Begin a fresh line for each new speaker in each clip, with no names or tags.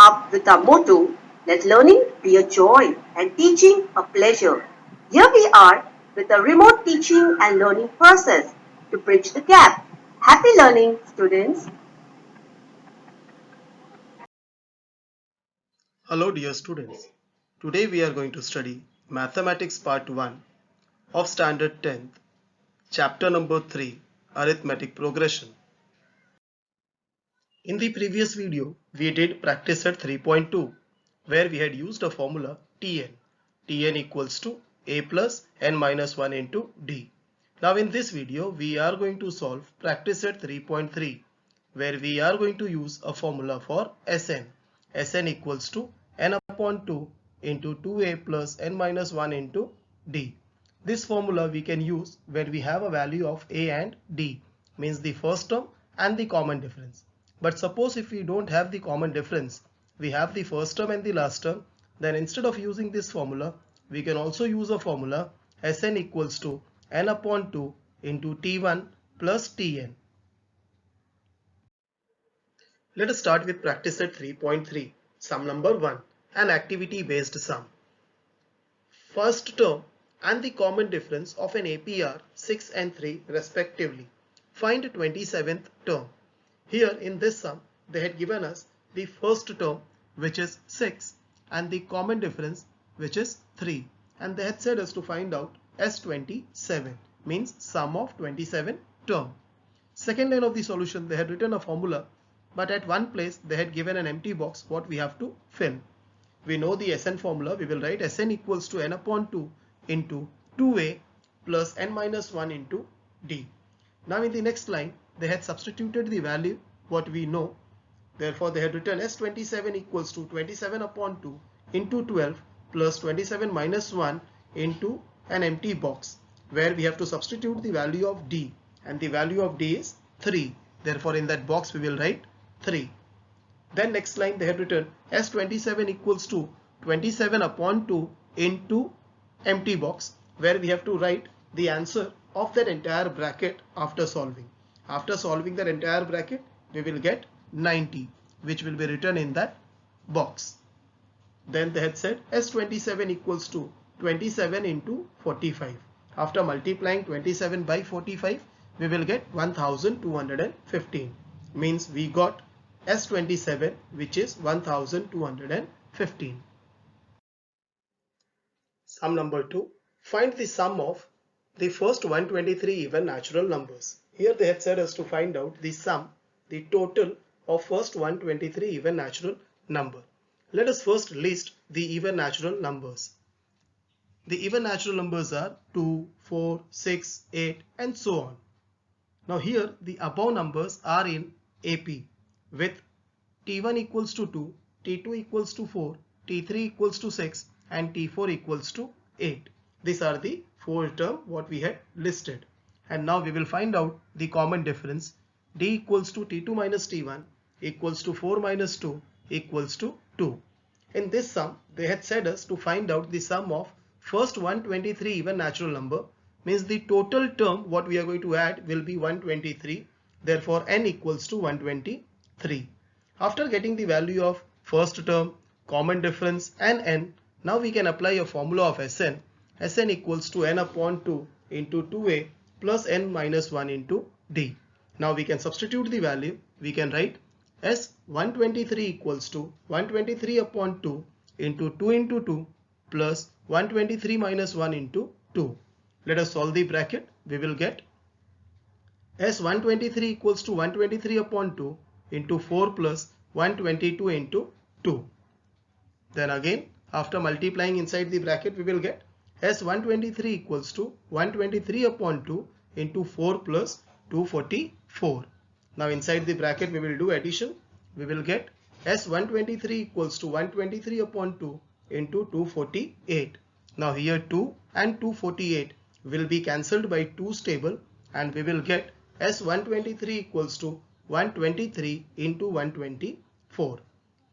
up with our motto, let learning be a joy and teaching a pleasure. Here we are with a remote teaching and learning process to bridge the gap. Happy learning, students!
Hello dear students. Today we are going to study Mathematics Part 1 of Standard 10th, Chapter number 3, Arithmetic Progression. In the previous video, we did practice set 3.2 where we had used a formula Tn. Tn equals to a plus n minus 1 into d. Now in this video, we are going to solve practice set 3.3 where we are going to use a formula for Sn. Sn equals to n upon 2 into 2a plus n minus 1 into d. This formula we can use when we have a value of a and d, means the first term and the common difference. But suppose if we don't have the common difference, we have the first term and the last term, then instead of using this formula, we can also use a formula Sn equals to n upon 2 into t1 plus tn. Let us start with practice set 3.3, sum number 1, an activity based sum. First term and the common difference of an AP are 6 and 3 respectively. Find 27th term. Here in this sum, they had given us the first term which is 6 and the common difference which is 3, and they had said us to find out S27, means sum of 27 term. Second line of the solution, they had written a formula, but at one place they had given an empty box what we have to fill. We know the Sn formula. We will write Sn equals to n upon 2 into 2a plus n minus 1 into d. Now in the next line, they had substituted the value what we know. Therefore, they had written S27 equals to 27 upon 2 into 12 plus 27 minus 1 into an empty box where we have to substitute the value of d, and the value of d is 3. Therefore, in that box we will write 3. Then next line they had written S27 equals to 27 upon 2 into empty box where we have to write the answer of that entire bracket after solving. After solving that entire bracket, we will get 90, which will be written in that box. Then they had said S27 equals to 27 into 45. After multiplying 27 by 45, we will get 1215. Means we got S27, which is 1215. Sum number 2. Find the sum of the first 123 even natural numbers. Here they had said us to find out the sum, the total of first 123 even natural number. Let us first list the even natural numbers. The even natural numbers are 2, 4, 6, 8 and so on. Now here the above numbers are in AP with T1 equals to 2, T2 equals to 4, T3 equals to 6 and T4 equals to 8. These are the four terms what we had listed. And now we will find out the common difference. D equals to T2 minus T1 equals to 4 minus 2 equals to 2. In this sum, they had said us to find out the sum of first 123 even natural number, means the total term what we are going to add will be 123. Therefore, n equals to 123. After getting the value of first term, common difference and n, now we can apply a formula of Sn. Sn equals to n upon 2 into 2a plus n minus 1 into d. Now we can substitute the value. We can write S123 equals to 123 upon 2 into 2 into 2 plus 123 minus 1 into 2. Let us solve the bracket. We will get S123 equals to 123 upon 2 into 4 plus 122 into 2. Then again, after multiplying inside the bracket, we will get S123 equals to 123 upon 2 into 4 plus 244. Now inside the bracket, we will do addition. We will get S123 equals to 123 upon 2 into 248. Now here 2 and 248 will be cancelled by 2's table, and we will get S123 equals to 123 into 124.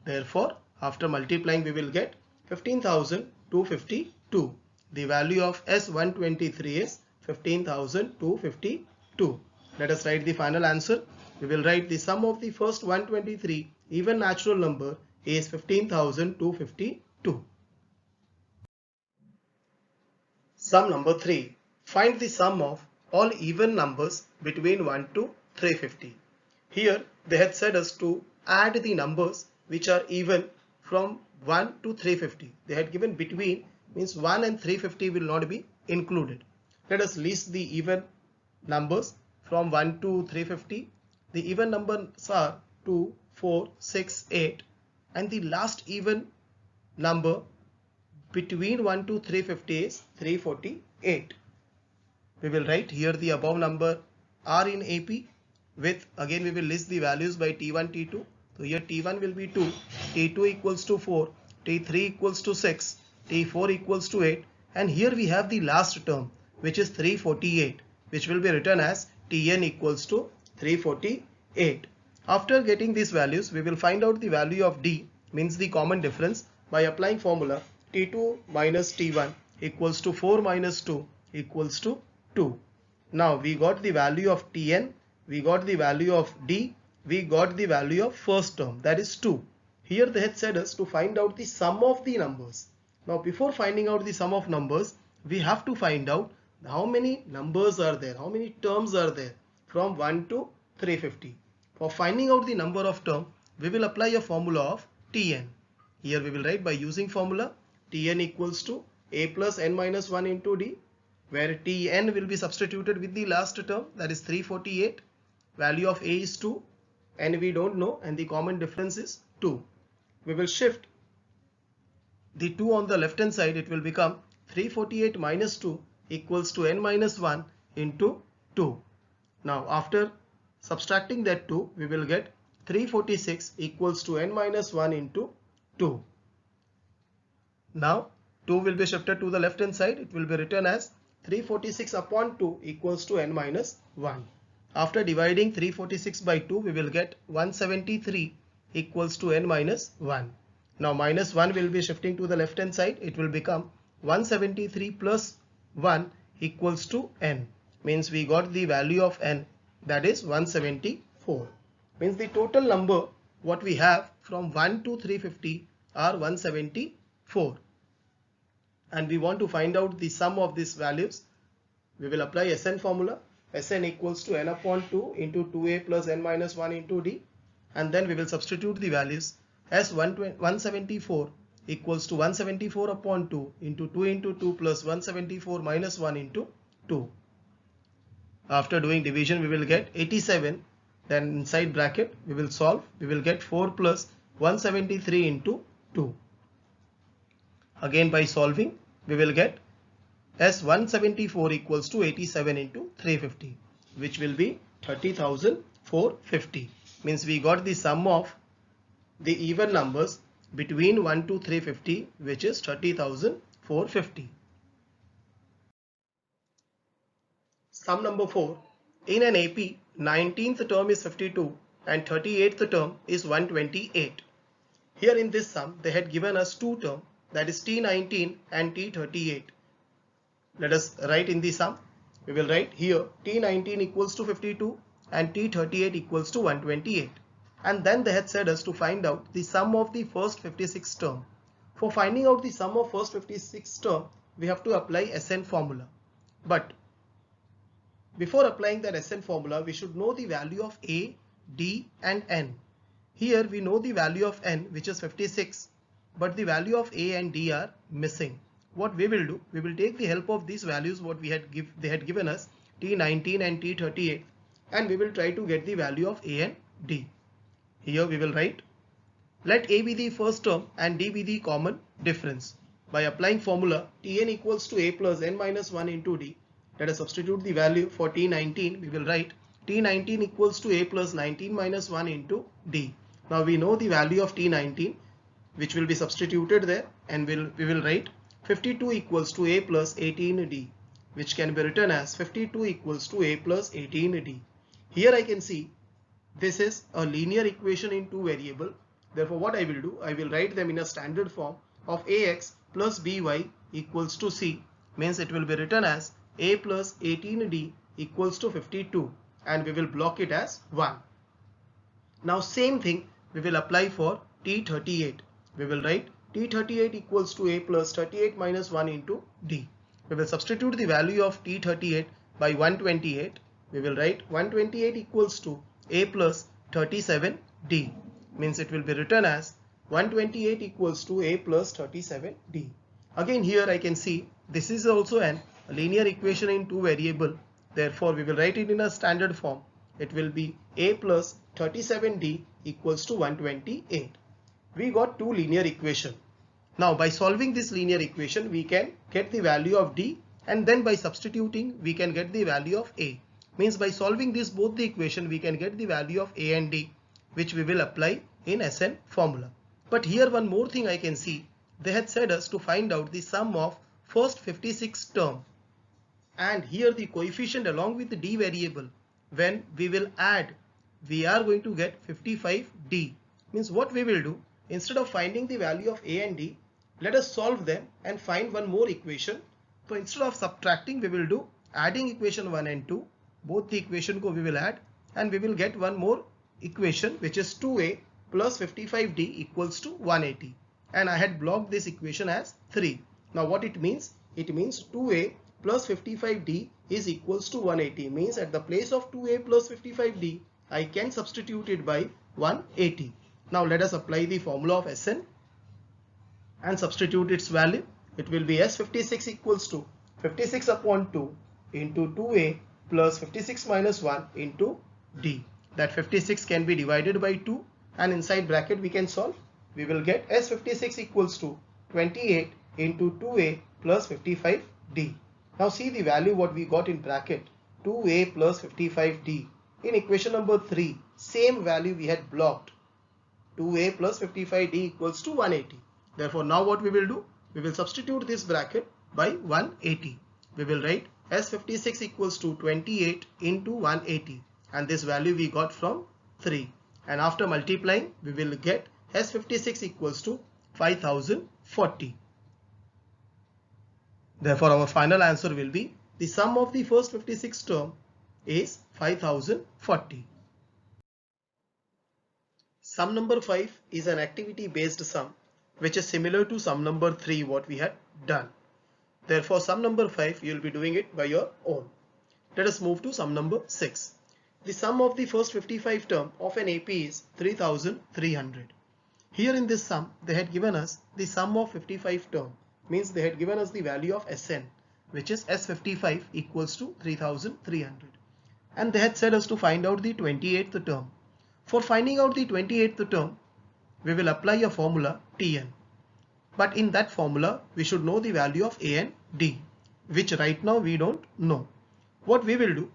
Therefore, after multiplying, we will get 15,252. The value of S123 is 15,252. Let us write the final answer. We will write the sum of the first 123 even natural number is 15,252. Sum number 3. Find the sum of all even numbers between 1 to 350. Here they had said us to add the numbers which are even from 1 to 350. They had given between, means 1 and 350 will not be included. Let us list the even numbers from 1 to 350. The even numbers are 2, 4, 6, 8, and the last even number between 1 to 350 is 348. We will write here the above number are in AP with, again we will list the values by T1, T2. So here T1 will be 2, T2 equals to 4, T3 equals to 6, T4 equals to 8, and here we have the last term which is 348, which will be written as Tn equals to 348. After getting these values, we will find out the value of D, means the common difference, by applying formula T2 minus T1 equals to 4 minus 2 equals to 2. Now we got the value of Tn, we got the value of D, we got the value of first term, that is 2. Here they had said us to find out the sum of the numbers. Now before finding out the sum of numbers, we have to find out how many numbers are there, how many terms are there from 1 to 350. For finding out the number of term, we will apply a formula of Tn. Here we will write by using formula Tn equals to a plus n minus 1 into D, where Tn will be substituted with the last term, that is 348. Value of a is 2, and we don't know, and the common difference is 2. We will shift the 2 on the left hand side. It will become 348 minus 2 equals to n minus 1 into 2. Now after subtracting that 2, we will get 346 equals to n minus 1 into 2. Now 2 will be shifted to the left hand side. It will be written as 346 upon 2 equals to n minus 1. After dividing 346 by 2, we will get 173 equals to n minus 1. Now minus 1 will be shifting to the left hand side. It will become 173 plus 1 equals to n. Means we got the value of n, that is 174. Means the total number what we have from 1 to 350 are 174. And we want to find out the sum of these values. We will apply Sn formula. Sn equals to n upon 2 into 2a plus n minus 1 into D, and then we will substitute the values as 174 equals to 174 upon 2 into 2 into 2 plus 174 minus 1 into 2. After doing division, we will get 87. Then inside bracket we will solve. We will get 4 plus 173 into 2. Again by solving, we will get as 174 equals to 87 into 350, which will be 30,450. Means we got the sum of the even numbers between 1 to 350, which is 30,450. Sum number 4. In an AP, 19th term is 52 and 38th term is 128. Here in this sum, they had given us two terms, that is T19 and T38. Let us write in the sum. We will write here T19 equals to 52 and T38 equals to 128. And then they had said us to find out the sum of the first 56 term. For finding out the sum of first 56 term, we have to apply Sn formula. But before applying that Sn formula, we should know the value of A, D and N. Here we know the value of N, which is 56, but the value of A and D are missing. What we will do, we will take the help of these values what they had given us, T19 and T38, and we will try to get the value of A and D. Here we will write, let A be the first term and D be the common difference. By applying formula Tn equals to A plus n minus 1 into D, let us substitute the value for T19. We will write T19 equals to A plus 19 minus 1 into D. Now we know the value of T19, which will be substituted there, and we will write 52 equals to A plus 18D, which can be written as 52 equals to A plus 18D. Here I can see this is a linear equation in two variables. Therefore what I will do, I will write them in a standard form of AX plus BY equals to C. Means it will be written as A plus 18D equals to 52, and we will block it as 1. Now same thing we will apply for T38. We will write T38 equals to A plus 38 minus 1 into D. We will substitute the value of T38 by 128. We will write 128 equals to A plus 37D. Means it will be written as 128 equals to A plus 37D. Again here I can see this is also an linear equation in two variable. Therefore we will write it in a standard form. It will be A plus 37D equals to 128. We got two linear equation. Now by solving this linear equation we can get the value of D, and then by substituting we can get the value of A. Means by solving this both the equation we can get the value of A and D, which we will apply in SN formula. But here one more thing I can see. They had said us to find out the sum of first 56 term, and here the coefficient along with the D variable, when we will add we are going to get 55D. Means what we will do, instead of finding the value of A and D, let us solve them and find one more equation. So instead of subtracting we will do adding equation 1 and 2. Both the equation ko we will add and we will get one more equation, which is 2A plus 55D equals to 180. And I had blocked this equation as 3. Now what it means? It means 2A plus 55D is equals to 180. Means at the place of 2A plus 55D, I can substitute it by 180. Now let us apply the formula of Sn and substitute its value. It will be S56 equals to 56 upon 2 into 2A plus 56 minus 1 into D. That 56 can be divided by 2 and inside bracket we can solve. We will get S56 equals to 28 into 2A plus 55D. Now see the value what we got in bracket, 2A plus 55D. In equation number 3, same value we had blocked, 2A plus 55D equals to 180. Therefore now what we will do, we will substitute this bracket by 180. We will write S56 equals to 28 into 180, and this value we got from 3. And after multiplying we will get S56 equals to 5040. Therefore our final answer will be the sum of the first 56 term is 5040. Sum number 5 is an activity based sum which is similar to sum number 3 what we had done. Therefore sum number 5 you will be doing it by your own. Let us move to sum number 6. The sum of the first 55 term of an AP is 3300. Here in this sum they had given us the sum of 55 term, means they had given us the value of Sn, which is S55 equals to 3300, and they had said us to find out the 28th term. For finding out the 28th term we will apply a formula Tn, but in that formula we should know the value of A and D, which right now we don't know. What we will do,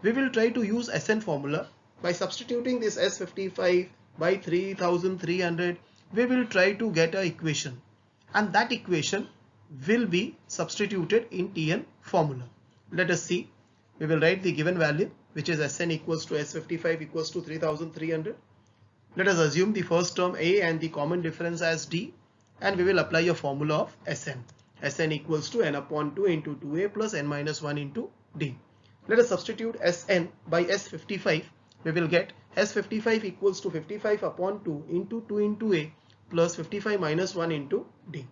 we will try to use Sn formula by substituting this S55 by 3300. We will try to get an equation, and that equation will be substituted in Tn formula. Let us see. We will write the given value, which is Sn equals to S55 equals to 3300. Let us assume the first term A and the common difference as D, and we will apply a formula of Sn. Sn equals to n upon 2 into 2A plus n minus 1 into D. Let us substitute Sn by S55. We will get S55 equals to 55 upon 2 into 2 into A plus 55 minus 1 into D.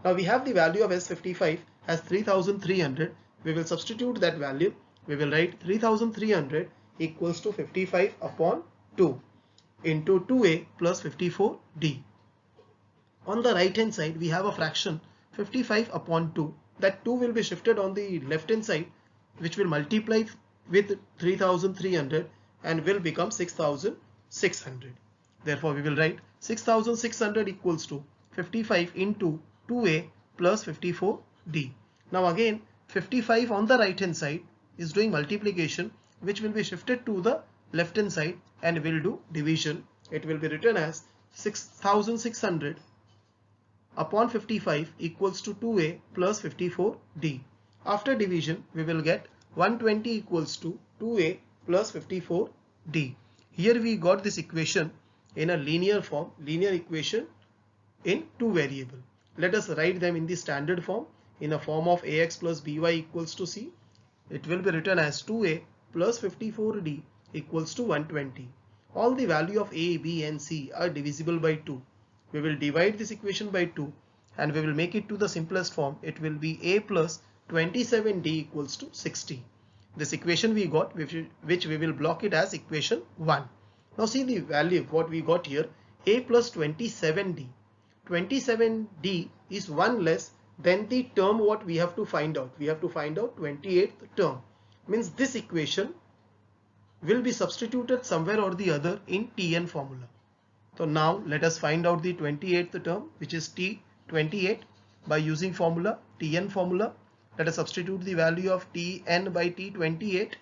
Now we have the value of S55 as 3300. We will substitute that value. We will write 3300 equals to 55 upon 2 into 2A plus 54D. On the right hand side we have a fraction 55 upon 2. That 2 will be shifted on the left hand side, which will multiply with 3300 and will become 6600. Therefore we will write 6600 equals to 55 into 2A plus 54D. Now again 55 on the right hand side is doing multiplication, which will be shifted to the left hand side and will do division. It will be written as 6600 upon 55 equals to 2A plus 54D. After division we will get 120 equals to 2A plus 54D. Here we got this equation in a linear form, linear equation in two variable. Let us write them in the standard form, in a form of Ax plus By equals to C. It will be written as 2A plus 54D equals to 120. All the value of A, B and C are divisible by 2. we will divide this equation by 2 and we will make it to the simplest form. It will be a plus 27d equals to 60. This equation we got, which we will block it as equation 1. Now see the value what we got here, a plus 27d. 27d is 1 less than the term what we have to find out. We have to find out 28th term. Means this equation will be substituted somewhere or the other in Tn formula. So now let us find out the 28th term, which is T28, by using formula Tn formula. Let us substitute the value of Tn by T28.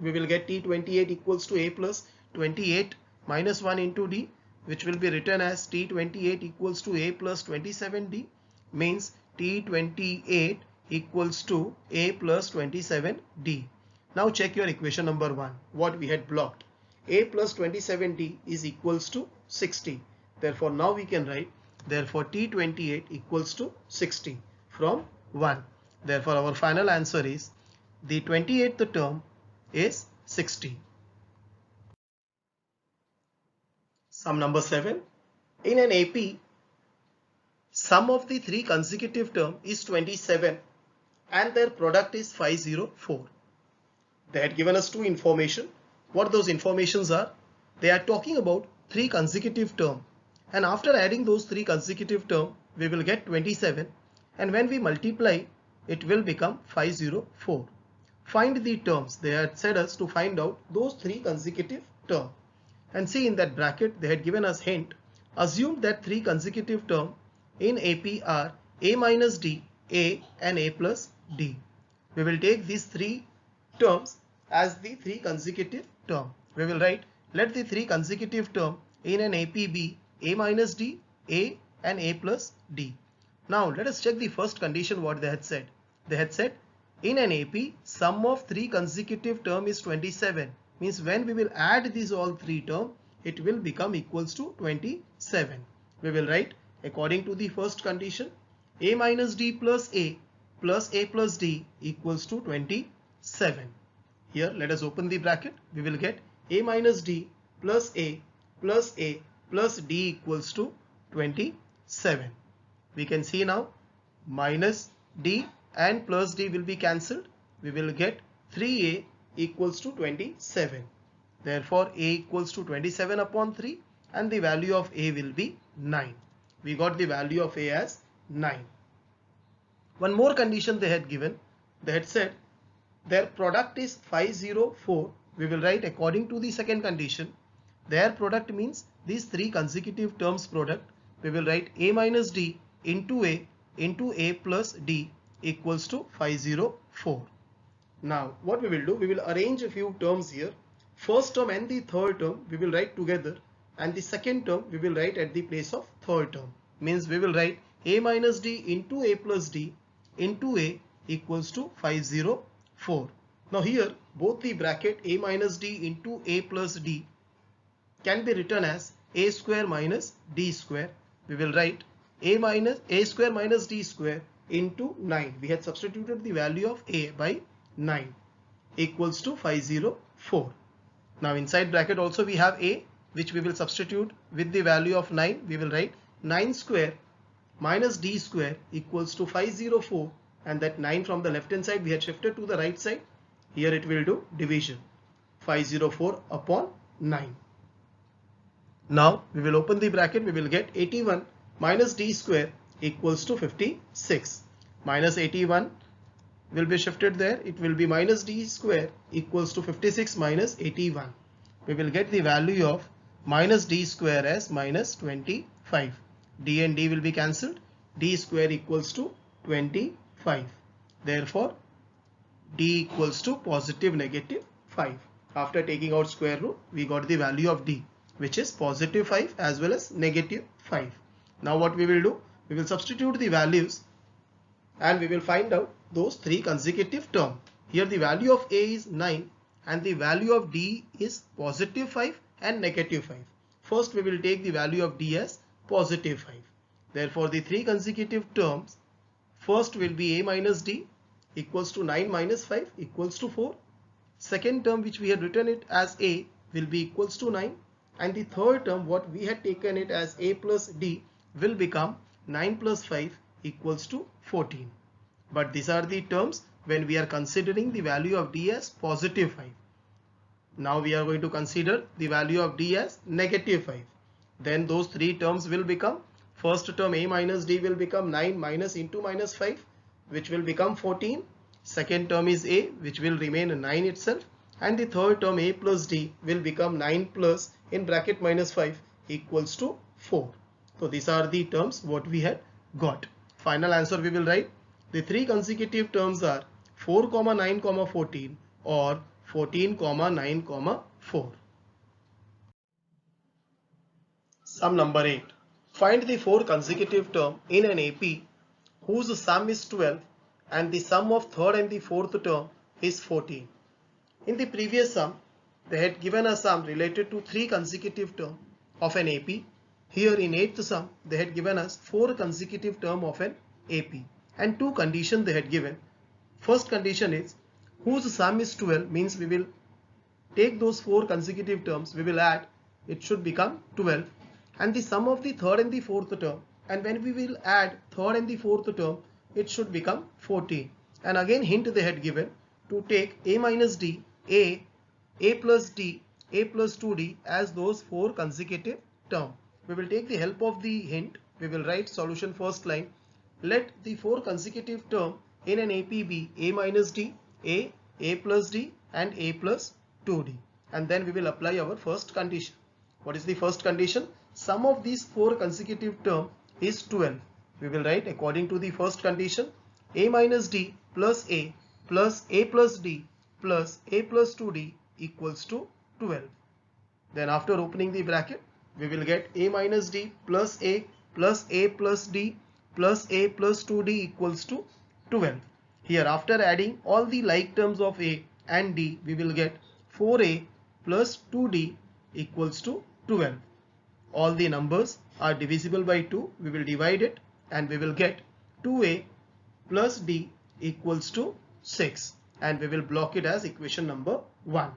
We will get T28 equals to a plus 28 minus 1 into d, which will be written as T28 equals to a plus 27d, means T28 equals to a plus 27d. Now check your equation number 1, what we had blocked. A plus 27d is equals to 60. Therefore now we can write, therefore T28 equals to 60 from 1. Therefore our final answer is the 28th term is 60. Sum number 7. In an AP, sum of the 3 consecutive term is 27 and their product is 504. They had given us 2 information. What those informations are? They are talking about 3 consecutive term, and after adding those 3 consecutive term we will get 27, and when we multiply it will become 504. Find the terms. They had said us to find out those 3 consecutive term, and see in that bracket they had given us hint. Assume that 3 consecutive term in AP are a minus d, a and a plus d. We will take these 3 terms as the 3 consecutive term. We will write, let the 3 consecutive term in an AP be a minus d, a and a plus d. Now let us check the first condition what they had said. They had said in an AP sum of 3 consecutive term is 27. Means when we will add these all 3 term, it will become equals to 27. We will write according to the first condition, a minus d plus a plus d equals to 27. Here let us open the bracket. We will get a minus d plus a plus d equals to 27. We can see now minus d and plus d will be cancelled. We will get 3a equals to 27. Therefore a equals to 27 upon 3 and the value of a will be 9. We got the value of a as 9. One more condition they had given. They had said their product is 504. We will write according to the second condition. Their product means these 3 consecutive terms product. We will write a minus d into a plus d equals to 504. Now what we will do, we will arrange a few terms here. First term and the third term we will write together, and the second term we will write at the place of third term. Means we will write a minus d into a plus d into a equals to 504. Now here both the bracket a minus d into a plus d can be written as a square minus d square. We will write a square minus d square into 9. We had substituted the value of a by 9 equals to 504. Now inside bracket also we have a, which we will substitute with the value of 9. We will write 9 square minus d square equals to 504, and that 9 from the left hand side we had shifted to the right side. Here it will do division, 504 upon 9. Now we will open the bracket. We will get 81 minus d square equals to 56. Minus 81 will be shifted there. It will be minus d square equals to 56 minus 81. We will get the value of minus d square as minus 25. D and d will be cancelled. D square equals to 25. Therefore d equals to positive negative 5. After taking out square root, we got the value of d, which is positive 5 as well as negative 5. Now what we will do, we will substitute the values and we will find out those 3 consecutive terms. Here the value of a is 9 and the value of d is positive 5 and negative 5. First we will take the value of d as positive 5. Therefore the 3 consecutive terms, first will be a minus d equals to 9 minus 5 equals to 4. Second term which we had written it as a will be equals to 9, and the third term, what we had taken it as a plus d, will become 9 plus 5 equals to 14. But these are the terms when we are considering the value of d as positive 5. Now we are going to consider the value of d as negative 5. Then those three terms will become, first term a minus d will become 9 minus into minus 5, which will become 14. Second term is a, which will remain 9 itself, and the third term a plus d will become 9 plus in bracket minus 5 equals to 4. So these are the terms what we had got. Final answer we will write. The three consecutive terms are 4, 9, 14 or 14, 9, 4. Sum number 8. Find the four consecutive term in an AP whose sum is 12 and the sum of third and the fourth term is 14. In the previous sum, they had given a sum related to three consecutive term of an AP. Here in 8th sum, they had given us four consecutive term of an AP and two conditions they had given. First condition is whose sum is 12, means we will take those four consecutive terms, we will add, it should become 12, and the sum of the third and the fourth term, and when we will add third and the fourth term, it should become 14. And again hint they had given to take a minus d, a plus d, a plus 2d as those four consecutive term. We will take the help of the hint. We will write solution first line. Let the four consecutive term in an AP be a minus d, a plus d and a plus 2d, and then we will apply our first condition. What is the first condition? Sum of these four consecutive term is 12. We will write according to the first condition, a minus d plus a plus d plus a plus 2d equals to 12. Then after opening the bracket, we will get a minus d plus a plus d plus a plus 2d equals to 12. Here after adding all the like terms of a and d, we will get 4a plus 2d equals to 12. All the numbers are divisible by 2. We will divide it and we will get 2a plus d equals to 6, and we will block it as equation number 1.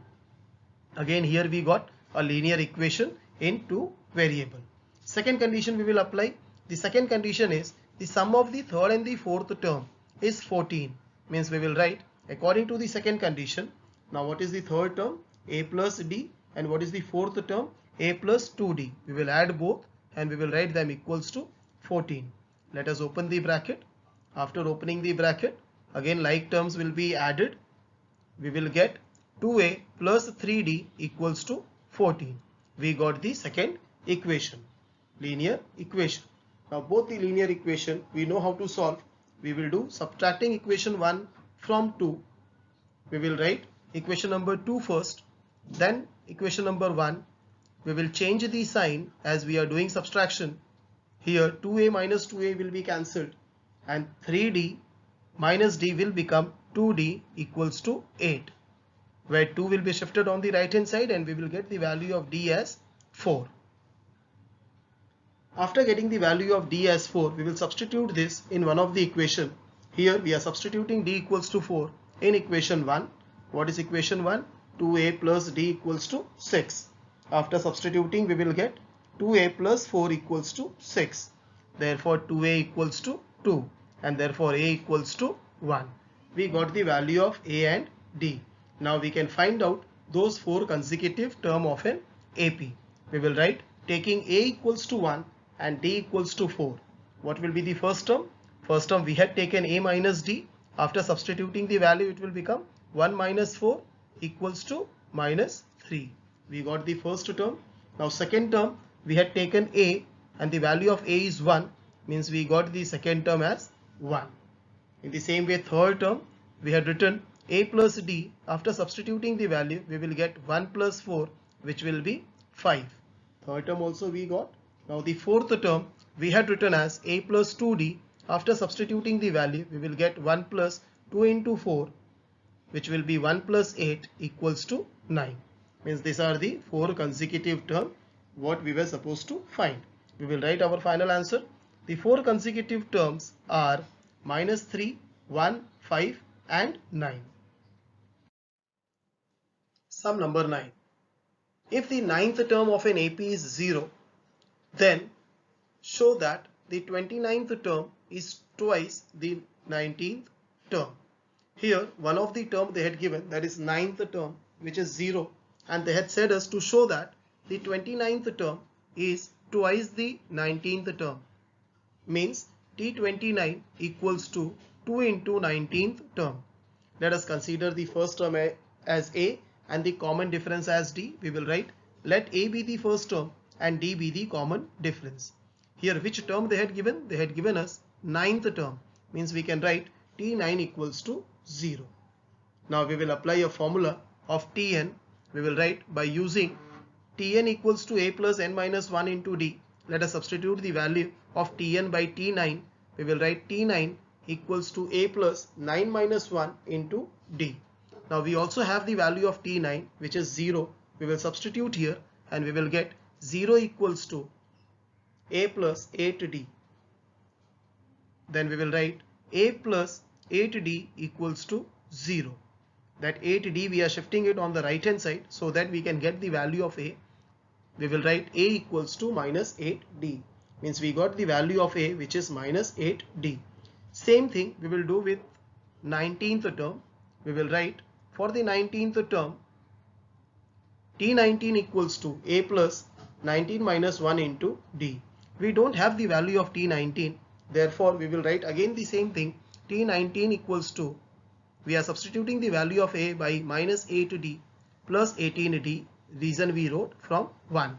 Again here we got a linear equation in two variable. Second condition we will apply. The second condition is the sum of the third and the fourth term is 14, means we will write according to the second condition. Now what is the third term? A plus d, and what is the fourth term? A plus 2d. We will add both and we will write them equals to 14. Let us open the bracket. After opening the bracket, again like terms will be added. We will get 2a plus 3d equals to 14. We got the second equation, linear equation. Now both the linear equation we know how to solve. We will do subtracting equation 1 from 2. We will write equation number 2 first, then equation number 1. We will change the sign as we are doing subtraction. Here 2a minus 2a will be cancelled and 3d minus d will become 2d equals to 8, where 2 will be shifted on the right hand side and we will get the value of d as 4. After getting the value of d as 4, we will substitute this in one of the equation. Here we are substituting d equals to 4 in equation 1. What is equation 1? 2a plus d equals to 6. After substituting, we will get 2a plus 4 equals to 6. Therefore 2a equals to 2 and therefore a equals to 1. We got the value of a and d. Now we can find out those four consecutive term of an AP. We will write taking a equals to 1 and d equals to 4. What will be the first term? First term we had taken a minus d. After substituting the value, it will become 1 minus 4 equals to minus 3. We got the first term. Now second term we had taken a and the value of a is 1, means we got the second term as 1. In the same way third term we had written a plus d. After substituting the value, we will get 1 plus 4, which will be 5. Third term also we got. Now the fourth term we had written as a plus 2d. After substituting the value, we will get 1 plus 2 into 4, which will be 1 plus 8 equals to 9. Means these are the four consecutive term what we were supposed to find. We will write our final answer. The four consecutive terms are minus 3, 1, 5 and 9. Sum number 9. If the 9th term of an AP is 0, then show that the 29th term is twice the 19th term. Here one of the term they had given, that is 9th term, which is 0, and they had said us to show that the 29th term is twice the 19th term. Means T29 equals to 2 into 19th term. Let us consider the first term as A and the common difference as D. We will write, let A be the first term and D be the common difference. Here which term they had given? They had given us 9th term. Means we can write T9 equals to 0. Now we will apply a formula of Tn. We will write by using Tn equals to A plus n minus 1 into D. Let us substitute the value of Tn by T9. We will write T9 equals to A plus 9 minus 1 into D. Now we also have the value of T9, which is 0. We will substitute here and we will get 0 equals to A plus 8D. Then we will write A plus 8D equals to 0. That 8D we are shifting it on the right hand side so that we can get the value of A. We will write A equals to minus 8D. Means we got the value of A, which is minus 8D. Same thing we will do with 19th term. We will write for the 19th term T19 equals to A plus 19 minus 1 into D. We don't have the value of T19. Therefore we will write again the same thing. T19 equals to, we are substituting the value of A by minus 8D plus 18D. Reason we wrote from 1.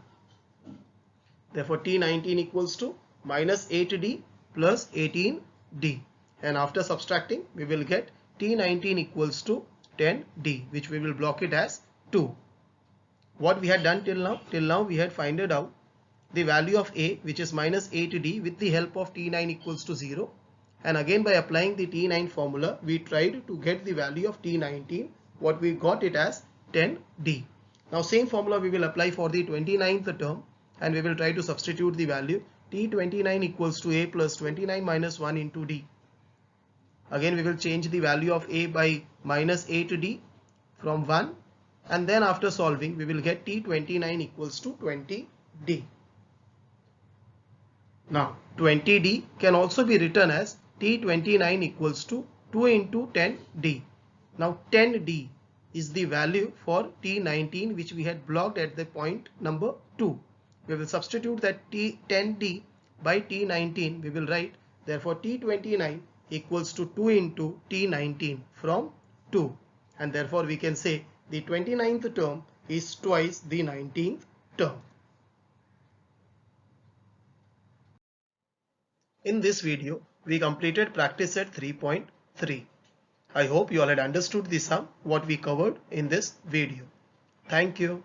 Therefore T19 equals to minus 8D plus 18D, and after subtracting we will get T19 equals to 10D, which we will block it as 2. What we had done till now we had found out the value of A, which is minus 8D, with the help of T9 equals to 0, and again by applying the T9 formula we tried to get the value of T19. What we got it as 10D. Now same formula we will apply for the 29th term, and we will try to substitute the value T29 equals to A plus 29 minus 1 into D. Again we will change the value of A by minus 8D from 1, and then after solving we will get T29 equals to 20D. Now 20D can also be written as T29 equals to 2 into 10D. Now 10D is the value for T19, which we had blocked at the point number 2. We will substitute that T10D by T19. We will write, therefore T29 equals to 2 into T19 from 2, and therefore we can say the 29th term is twice the 19th term. In this video we completed practice set 3.3. I hope you all had understood the sum what we covered in this video. Thank you.